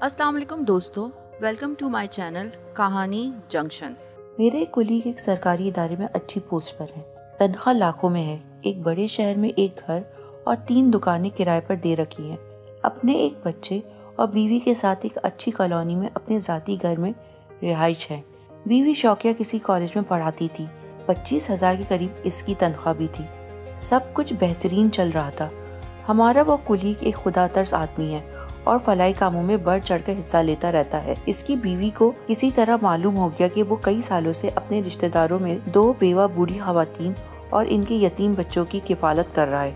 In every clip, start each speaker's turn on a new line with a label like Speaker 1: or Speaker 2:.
Speaker 1: अस्सलाम वालेकुम दोस्तों, वेलकम टू माय चैनल कहानी जंक्शन। मेरे कुलीग एक सरकारी इदारे में अच्छी पोस्ट पर हैं। तनख्वाह लाखों में है। एक बड़े शहर में एक घर और 3 दुकानें किराए पर दे रखी हैं। अपने एक बच्चे और बीवी के साथ एक अच्छी कॉलोनी में अपने ज़ाती घर में रिहाइश है। बीवी शौकिया किसी कॉलेज में पढ़ाती थी। 25,000 के करीब इसकी तनख्वाह भी थी। सब कुछ बेहतरीन चल रहा था। हमारा वो कुलीग एक खुदातर्स आदमी है और फलाई कामों में बढ़ चढ़ कर हिस्सा लेता रहता है। इसकी बीवी को किसी तरह मालूम हो गया कि वो कई सालों से अपने रिश्तेदारों में 2 बेवा बूढ़ी खवातीन और इनके यतीम बच्चों की किफालत कर रहा है।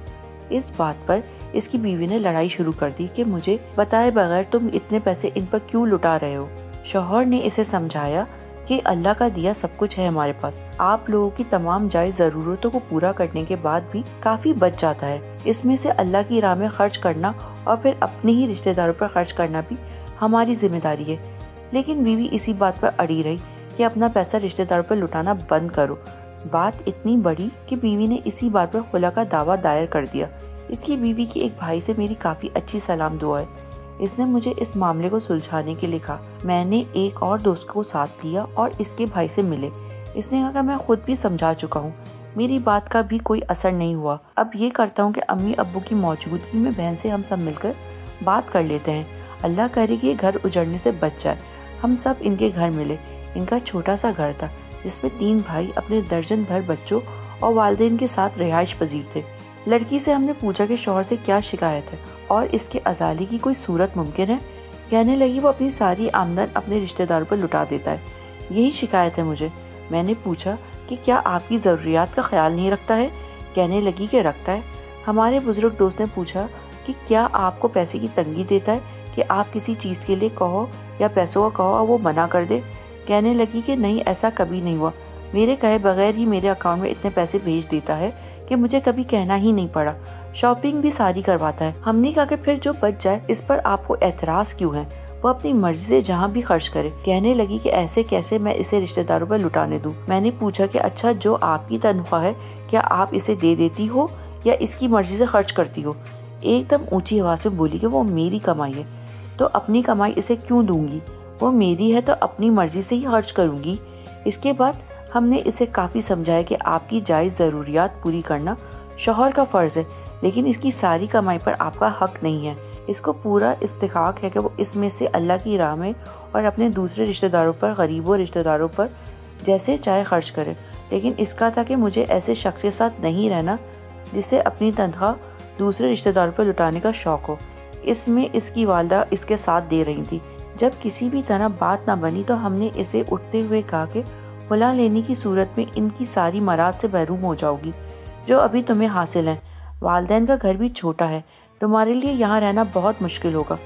Speaker 1: इस बात पर इसकी बीवी ने लड़ाई शुरू कर दी कि मुझे बताए बगैर तुम इतने पैसे इन पर क्यों लुटा रहे हो। शौहर ने इसे समझाया कि अल्लाह का दिया सब कुछ है हमारे पास। आप लोगों की तमाम जायज जरूरतों को पूरा करने के बाद भी काफी बच जाता है। इसमें से अल्लाह की राह में खर्च करना और फिर अपने ही रिश्तेदारों पर खर्च करना भी हमारी जिम्मेदारी है। लेकिन बीवी इसी बात पर अड़ी रही कि अपना पैसा रिश्तेदारों पर लुटाना बंद करो। बात इतनी बड़ी कि बीवी ने इसी बात पर खुला का दावा दायर कर दिया। इसकी बीवी के एक भाई से मेरी काफी अच्छी सलाम दुआ है। इसने मुझे इस मामले को सुलझाने के लिए कहा। मैंने एक और दोस्त को साथ लिया और इसके भाई से मिले। इसने कहा कि मैं खुद भी समझा चुका हूँ, मेरी बात का भी कोई असर नहीं हुआ। अब ये करता हूँ कि अम्मी अब्बू की मौजूदगी में बहन से हम सब मिलकर बात कर लेते हैं। अल्लाह करे कि ये घर उजड़ने से बच जाए। हम सब इनके घर मिले। इनका छोटा सा घर था जिसमें 3 भाई अपने दर्जन भर बच्चों और वालिदैन के साथ रिहाइश पजीर थे। लड़की से हमने पूछा कि शौहर से क्या शिकायत है और इसके अजाली की कोई सूरत मुमकिन है। कहने लगी वो अपनी सारी आमदन अपने रिश्तेदारों पर लुटा देता है। यही शिकायत है मुझे। मैंने पूछा कि क्या आपकी ज़रूरियात का ख्याल नहीं रखता है। कहने लगी कि रखता है। हमारे बुजुर्ग दोस्त ने पूछा कि क्या आपको पैसे की तंगी देता है कि आप किसी चीज़ के लिए कहो या पैसों का कहो और वो मना कर दे। कहने लगी कि नहीं, ऐसा कभी नहीं हुआ। मेरे कहे बगैर ही मेरे अकाउंट में इतने पैसे भेज देता है कि मुझे कभी कहना ही नहीं पड़ा। शॉपिंग भी सारी करवाता है। हमने कहा कि फिर जो बच जाए इस पर आपको एतराज क्यों है, वो अपनी मर्जी से जहाँ भी खर्च करे। कहने लगी कि ऐसे कैसे मैं इसे रिश्तेदारों पर लुटाने दूं। मैंने पूछा कि अच्छा, जो आपकी तनख्वाह है क्या आप इसे दे देती हो या इसकी मर्जी से खर्च करती हो। एकदम ऊंची आवाज में बोली कि वो मेरी कमाई है तो अपनी कमाई इसे क्यों दूंगी, वो मेरी है तो अपनी मर्जी से ही खर्च करूंगी। इसके बाद हमने इसे काफ़ी समझाया कि आपकी जायज़ ज़रूरियात पूरी करना शौहर का फ़र्ज़ है, लेकिन इसकी सारी कमाई पर आपका हक नहीं है। इसको पूरा इस्तिकाक है कि वो इसमें से अल्लाह की राह में और अपने दूसरे रिश्तेदारों पर, गरीबों रिश्तेदारों पर जैसे चाहे खर्च करे। लेकिन इसका था कि मुझे ऐसे शख्स के साथ नहीं रहना जिसे अपनी तनख्वाह दूसरे रिश्तेदारों पर लुटाने का शौक़ हो। इसमें इसकी वालदा इसके साथ दे रही थी। जब किसी भी तरह बात ना बनी तो हमने इसे उठते हुए कहा कि खुला लेने की सूरत में इनकी सारी मराद से महरूम हो जाओगी जो अभी तुम्हें हासिल है। वालिदैन का घर भी छोटा है, तुम्हारे लिए यहाँ रहना बहुत मुश्किल होगा।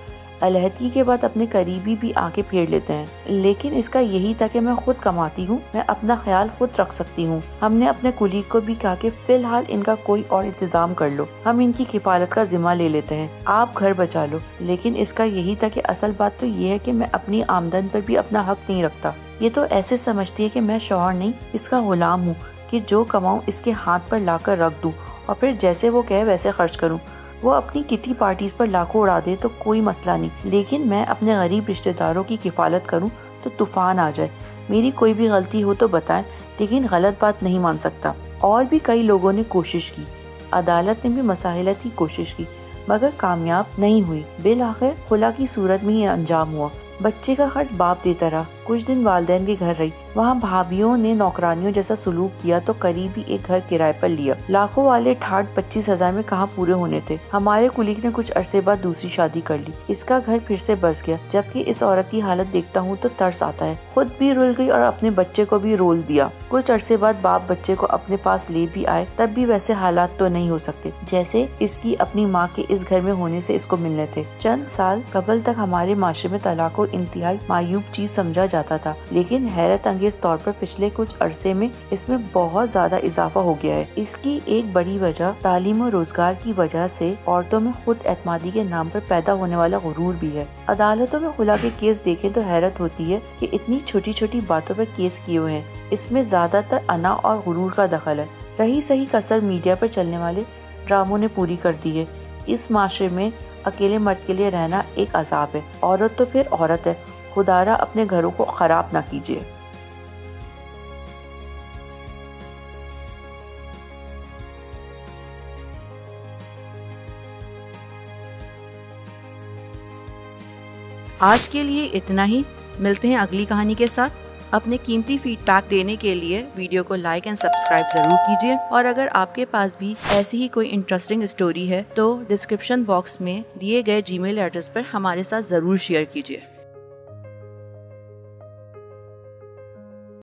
Speaker 1: अलहदगी के बाद अपने करीबी भी आंखें फेर लेते हैं, लेकिन इसका यही था कि मैं खुद कमाती हूँ, मैं अपना ख्याल खुद रख सकती हूँ। हमने अपने कुलीग को भी कहा कि फिलहाल इनका कोई और इंतजाम कर लो, हम इनकी किफालत का जिम्मा ले लेते हैं, आप घर बचा लो। लेकिन इसका यही था कि असल बात तो ये है कि मैं अपनी आमदन पर भी अपना हक नहीं रखता। ये तो ऐसे समझती है कि मैं शौहर नहीं, इसका गुलाम हूँ कि जो कमाऊँ इसके हाथ पर लाकर रख दूँ और फिर जैसे वो कहे वैसे खर्च करूँ। वो अपनी किटी पार्टीज पर लाखों उड़ा दे तो कोई मसला नहीं, लेकिन मैं अपने गरीब रिश्तेदारों की किफालत करूं तो तूफान आ जाए। मेरी कोई भी गलती हो तो बताएं, लेकिन गलत बात नहीं मान सकता। और भी कई लोगों ने कोशिश की, अदालत ने भी मसाहिलत की कोशिश की, मगर कामयाब नहीं हुई। बिल आखिर खुला की सूरत में ही अंजाम हुआ। बच्चे का खर्च बाप देता रहा। कुछ दिन वालिदैन के घर रही। वहाँ भाभियों ने नौकरानियों जैसा सलूक किया तो करीब ही एक घर किराए पर लिया। लाखों वाले ठाट 25,000 में कहाँ पूरे होने थे। हमारे कुलीग ने कुछ अरसे बाद दूसरी शादी कर ली। इसका घर फिर से बस गया। जबकि इस औरत की हालत देखता हूँ तो तरस आता है। खुद भी रुल गई और अपने बच्चे को भी रोल दिया। कुछ अरसे बाद बाप बच्चे को अपने पास ले भी आए, तब भी वैसे हालात तो नहीं हो सकते जैसे इसकी अपनी माँ के इस घर में होने से इसको मिलने थे। चंद साल कबल तक हमारे माशरे में तलाक को इंतहाई मायूब चीज समझा जाता था, लेकिन हैरत अंगेज तौर पर पिछले कुछ अरसे में इसमें बहुत ज्यादा इजाफा हो गया है। इसकी एक बड़ी वजह तालीम और रोजगार की वजह से औरतों में खुद एतमादी के नाम पर पैदा होने वाला गुरूर भी है। अदालतों में खुला के केस देखें तो हैरत होती है कि इतनी छोटी छोटी बातों पर केस किए हुए हैं। इसमें ज्यादातर अना और गुरूर का दखल है। रही सही कसर मीडिया पर चलने वाले ड्रामों ने पूरी कर दी है। इस माशरे में اکیلے مرد کے لیے رہنا ایک عذاب ہے۔ عورت تو پھر عورت ہے، خدارا اپنے گھروں کو خراب نہ کیجیے۔ آج کے لیے اتنا ہی، ملتے ہیں اگلی کہانی کے ساتھ۔ اپنے قیمتی فیڈ بیک دینے کے لیے ویڈیو کو لائک اینڈ سبسکرائب ضرور کیجیے، اور اگر آپ کے پاس بھی ایسی ہی کوئی انٹرسٹنگ اسٹوری ہے تو ڈسکرپشن باکس میں دیے گئے جی میل ایڈریس پر ہمارے ساتھ ضرور شیئر کیجیے۔